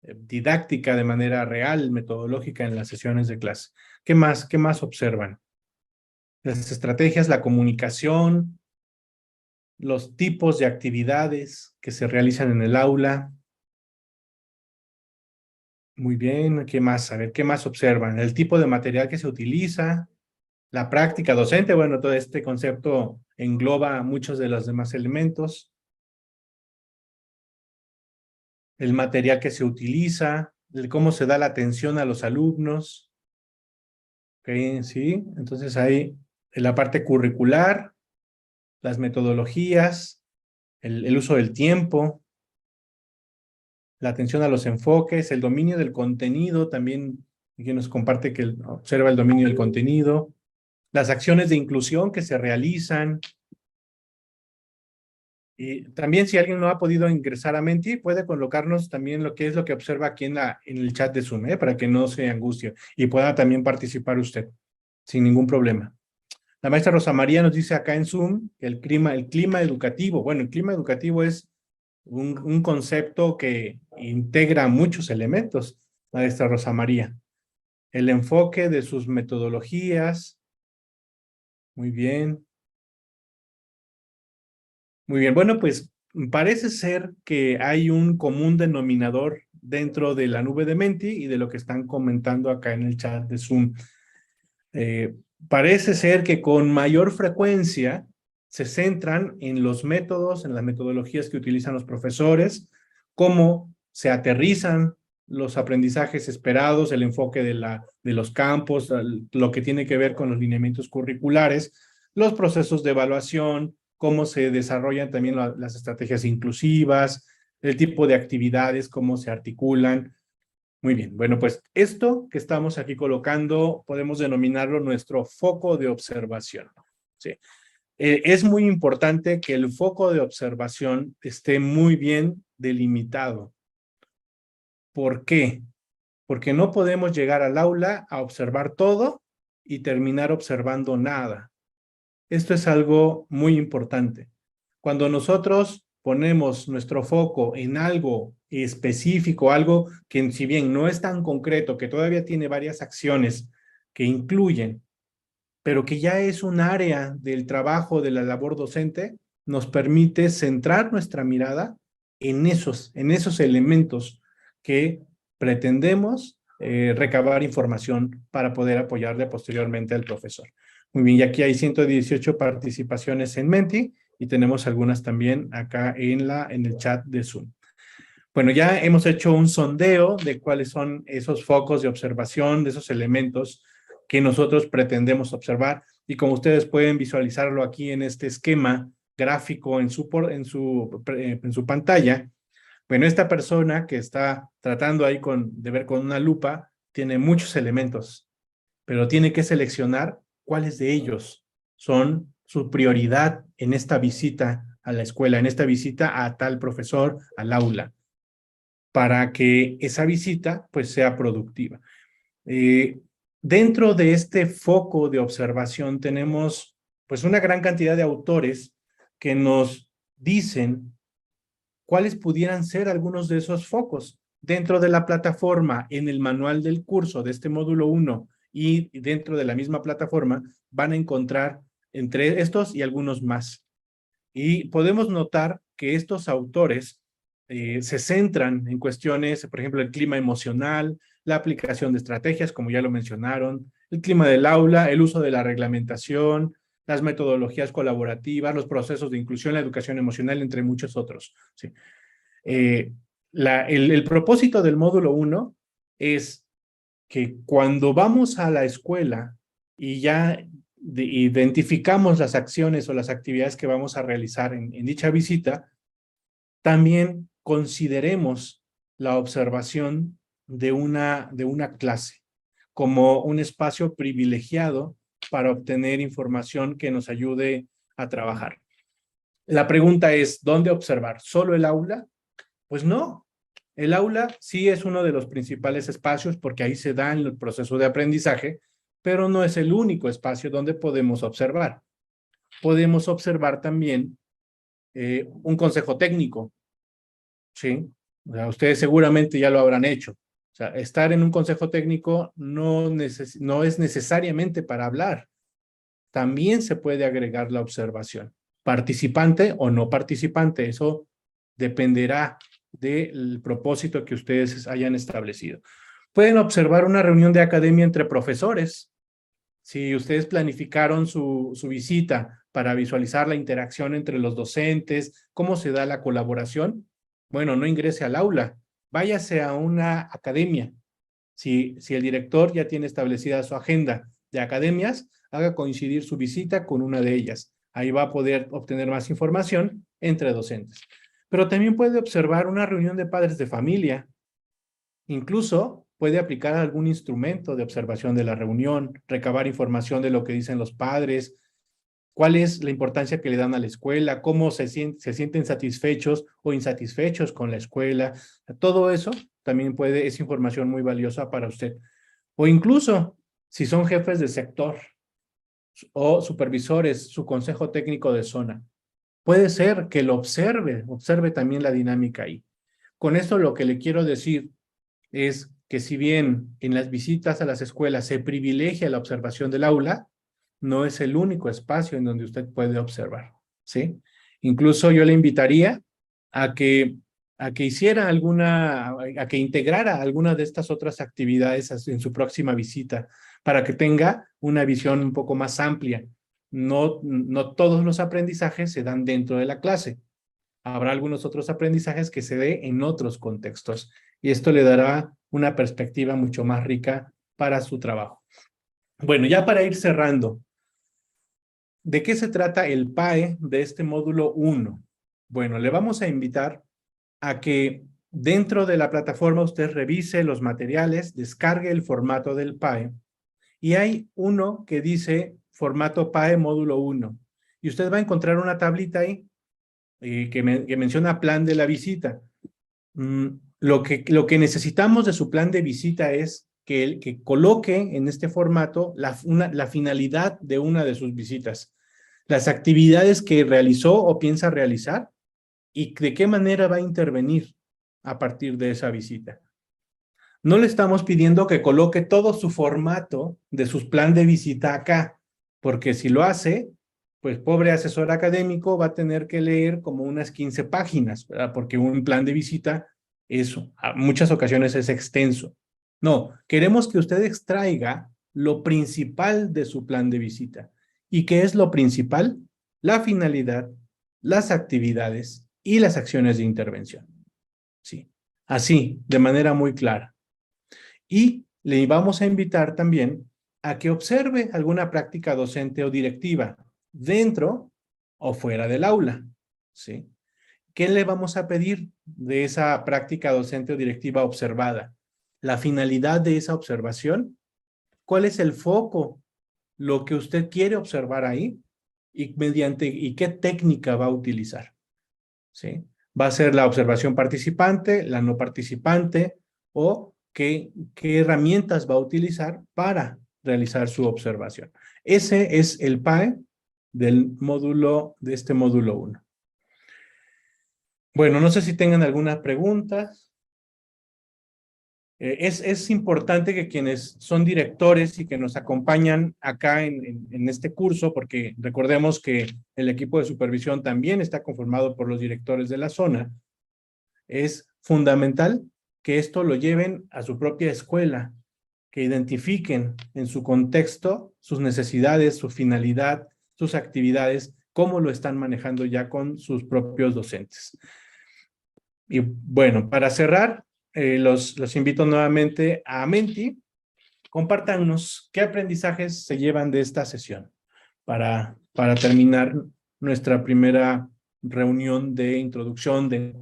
didáctica, de manera real, metodológica en las sesiones de clase. ¿Qué más? ¿Qué más observan? Las estrategias, la comunicación, los tipos de actividades que se realizan en el aula. Muy bien, ¿qué más? A ver, ¿qué más observan? El tipo de material que se utiliza, la práctica docente, bueno, todo este concepto engloba muchos de los demás elementos. El material que se utiliza, cómo se da la atención a los alumnos. Ok, sí, entonces hay en la parte curricular, las metodologías, el uso del tiempo, la atención a los enfoques, el dominio del contenido, también aquí nos comparte que observa el dominio del contenido, las acciones de inclusión que se realizan. Y también si alguien no ha podido ingresar a Menti, puede colocarnos también lo que observa aquí en el chat de Zoom, para que no se angustie y pueda también participar usted sin ningún problema. La maestra Rosa María nos dice acá en Zoom que el clima educativo, bueno, el clima educativo es un concepto que integra muchos elementos, maestra Rosa María. El enfoque de sus metodologías. Muy bien. Muy bien, bueno, pues parece ser que hay un común denominador dentro de la nube de Menti y de lo que están comentando acá en el chat de Zoom. Parece ser que con mayor frecuencia se centran en los métodos, en las metodologías que utilizan los profesores, cómo se aterrizan los aprendizajes esperados, el enfoque de los campos, lo que tiene que ver con los lineamientos curriculares, los procesos de evaluación, cómo se desarrollan también las estrategias inclusivas, el tipo de actividades, cómo se articulan. Muy bien, bueno, pues esto que estamos aquí colocando podemos denominarlo nuestro foco de observación. ¿Sí? Es muy importante que el foco de observación esté muy bien delimitado. ¿Por qué? Porque no podemos llegar al aula a observar todo y terminar observando nada. Esto es algo muy importante. Cuando nosotros ponemos nuestro foco en algo específico, algo que si bien no es tan concreto, que todavía tiene varias acciones que incluyen, pero que ya es un área del trabajo de la labor docente, nos permite centrar nuestra mirada en esos elementos que pretendemos recabar información para poder apoyarle posteriormente al profesor. Muy bien, y aquí hay 118 participaciones en Menti y tenemos algunas también acá en el chat de Zoom. Bueno, ya hemos hecho un sondeo de cuáles son esos focos de observación, de esos elementos que nosotros pretendemos observar, y como ustedes pueden visualizarlo aquí en este esquema gráfico en su pantalla, bueno, esta persona que está tratando ahí de ver con una lupa tiene muchos elementos, pero tiene que seleccionar cuáles de ellos son su prioridad en esta visita a la escuela, en esta visita a tal profesor, al aula, para que esa visita pues sea productiva. Dentro de este foco de observación tenemos pues una gran cantidad de autores que nos dicen cuáles pudieran ser algunos de esos focos. Dentro de la plataforma, en el manual del curso de este módulo 1 y dentro de la misma plataforma, van a encontrar entre estos y algunos más. Y podemos notar que estos autores se centran en cuestiones, por ejemplo, el clima emocional, la aplicación de estrategias, como ya lo mencionaron, el clima del aula, el uso de la reglamentación, las metodologías colaborativas, los procesos de inclusión, la educación emocional, entre muchos otros. ¿Sí? El propósito del módulo 1 es que cuando vamos a la escuela y ya identificamos las acciones o las actividades que vamos a realizar en dicha visita, también consideremos la observación de una clase como un espacio privilegiado para obtener información que nos ayude a trabajar. La pregunta es, ¿dónde observar? ¿Solo el aula? Pues no. El aula sí es uno de los principales espacios porque ahí se da el proceso de aprendizaje, pero no es el único espacio donde podemos observar. Podemos observar también un consejo técnico, ¿sí? O sea, ustedes seguramente ya lo habrán hecho. O sea, estar en un consejo técnico no es necesariamente para hablar. También se puede agregar la observación. Participante o no participante, eso dependerá del propósito que ustedes hayan establecido. Pueden observar una reunión de academia entre profesores. Si ustedes planificaron su visita para visualizar la interacción entre los docentes, cómo se da la colaboración, bueno, no ingrese al aula, váyase a una academia. Si el director ya tiene establecida su agenda de academias, haga coincidir su visita con una de ellas. Ahí va a poder obtener más información entre docentes. Pero también puede observar una reunión de padres de familia. Incluso puede aplicar algún instrumento de observación de la reunión, recabar información de lo que dicen los padres, cuál es la importancia que le dan a la escuela, cómo se sienten satisfechos o insatisfechos con la escuela. Todo eso también es información muy valiosa para usted. O incluso, si son jefes de sector o supervisores, su consejo técnico de zona, puede ser que lo observe también la dinámica ahí. Con esto lo que le quiero decir es que si bien en las visitas a las escuelas se privilegia la observación del aula, no es el único espacio en donde usted puede observar, ¿sí? Incluso yo le invitaría a que hiciera a que integrara alguna de estas otras actividades en su próxima visita, para que tenga una visión un poco más amplia. No todos los aprendizajes se dan dentro de la clase. Habrá algunos otros aprendizajes que se dé en otros contextos, y esto le dará una perspectiva mucho más rica para su trabajo. Bueno, ya para ir cerrando, ¿de qué se trata el PAE de este módulo 1? Bueno, le vamos a invitar a que dentro de la plataforma usted revise los materiales, descargue el formato del PAE, y hay uno que dice formato PAE módulo 1, y usted va a encontrar una tablita ahí que menciona plan de la visita. Lo que necesitamos de su plan de visita es que coloque en este formato la finalidad de una de sus visitas, las actividades que realizó o piensa realizar y de qué manera va a intervenir a partir de esa visita. No le estamos pidiendo que coloque todo su formato de su plan de visita acá, porque si lo hace, pues pobre asesor académico va a tener que leer como unas 15 páginas, ¿verdad? Porque un plan de visita a muchas ocasiones es extenso. No, queremos que usted extraiga lo principal de su plan de visita. ¿Y qué es lo principal? La finalidad, las actividades y las acciones de intervención. Sí, así, de manera muy clara. Y le vamos a invitar también a que observe alguna práctica docente o directiva dentro o fuera del aula, ¿sí? ¿Qué le vamos a pedir de esa práctica docente o directiva observada? La finalidad de esa observación, cuál es el foco, lo que usted quiere observar ahí y qué técnica va a utilizar, ¿sí? ¿Va a ser la observación participante, la no participante o qué herramientas va a utilizar para realizar su observación? Ese es el PAE de este módulo 1. Bueno, no sé si tengan alguna pregunta. Es importante que quienes son directores y que nos acompañan acá en este curso, porque recordemos que el equipo de supervisión también está conformado por los directores de la zona, es fundamental que esto lo lleven a su propia escuela, que identifiquen en su contexto sus necesidades, su finalidad, sus actividades, cómo lo están manejando ya con sus propios docentes. Y bueno, para cerrar, los invito nuevamente a Menti. Compártanos qué aprendizajes se llevan de esta sesión para terminar nuestra primera reunión de introducción de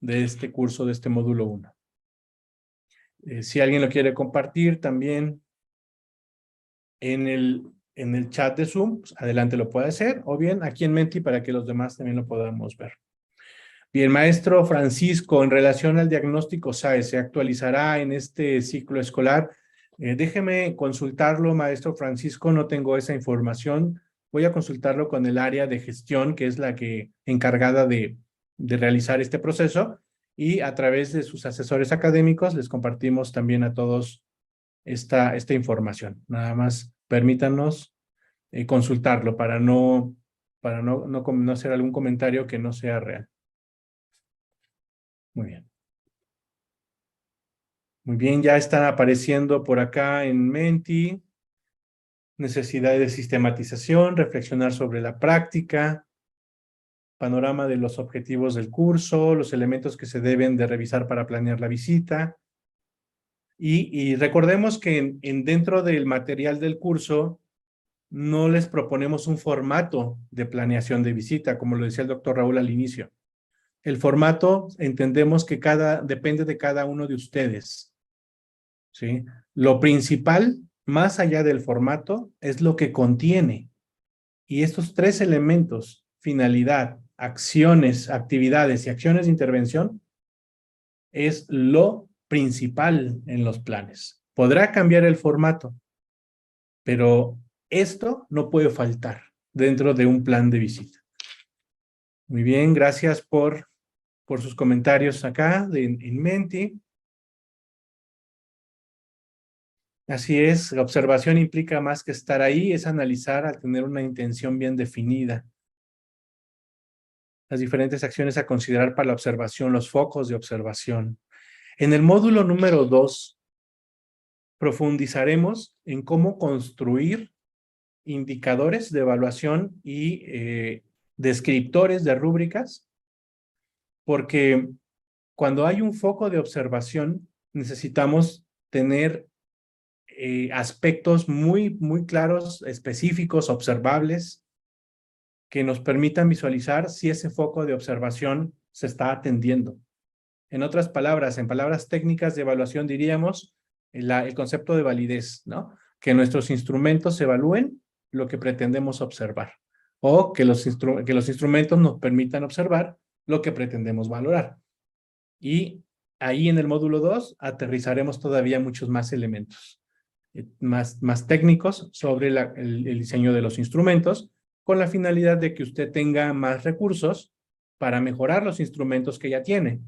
este curso, de este módulo 1. Si alguien lo quiere compartir también en el chat de Zoom, pues adelante lo puede hacer, o bien aquí en Menti para que los demás también lo podamos ver. Bien, maestro Francisco, en relación al diagnóstico SAE, ¿se actualizará en este ciclo escolar? Déjeme consultarlo, maestro Francisco, no tengo esa información. Voy a consultarlo con el área de gestión, que es la que encargada de realizar este proceso, y a través de sus asesores académicos les compartimos también a todos esta información. Nada más permítanos consultarlo para no hacer algún comentario que no sea real. Muy bien. Muy bien, ya están apareciendo por acá en Menti. Necesidad de sistematización, reflexionar sobre la práctica, panorama de los objetivos del curso, los elementos que se deben de revisar para planear la visita. Y recordemos que dentro del material del curso no les proponemos un formato de planeación de visita, como lo decía el doctor Raúl al inicio. El formato entendemos que depende de cada uno de ustedes, ¿sí? Lo principal, más allá del formato, es lo que contiene. Y estos 3 elementos, finalidad, acciones, actividades y acciones de intervención, es lo principal en los planes. Podrá cambiar el formato, pero esto no puede faltar dentro de un plan de visita. Muy bien, gracias por sus comentarios acá en Menti. Así es, la observación implica más que estar ahí, es analizar al tener una intención bien definida. Las diferentes acciones a considerar para la observación, los focos de observación. En el módulo número 2, profundizaremos en cómo construir indicadores de evaluación y descriptores de rúbricas, porque cuando hay un foco de observación, necesitamos tener aspectos muy claros, específicos, observables, que nos permitan visualizar si ese foco de observación se está atendiendo. En otras palabras, en palabras técnicas de evaluación diríamos el concepto de validez, ¿no? Que nuestros instrumentos evalúen lo que pretendemos observar o que los instrumentos nos permitan observar lo que pretendemos valorar. Y ahí en el módulo 2 aterrizaremos todavía muchos más elementos más técnicos sobre el diseño de los instrumentos, con la finalidad de que usted tenga más recursos para mejorar los instrumentos que ya tiene.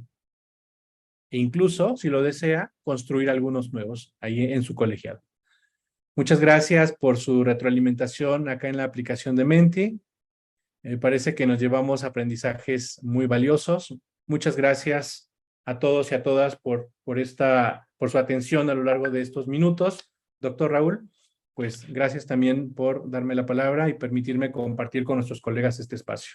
E incluso, si lo desea, construir algunos nuevos ahí en su colegiado. Muchas gracias por su retroalimentación acá en la aplicación de Menti. Parece que nos llevamos aprendizajes muy valiosos. Muchas gracias a todos y a todas por su atención a lo largo de estos minutos. Doctor Raúl, pues gracias también por darme la palabra y permitirme compartir con nuestros colegas este espacio.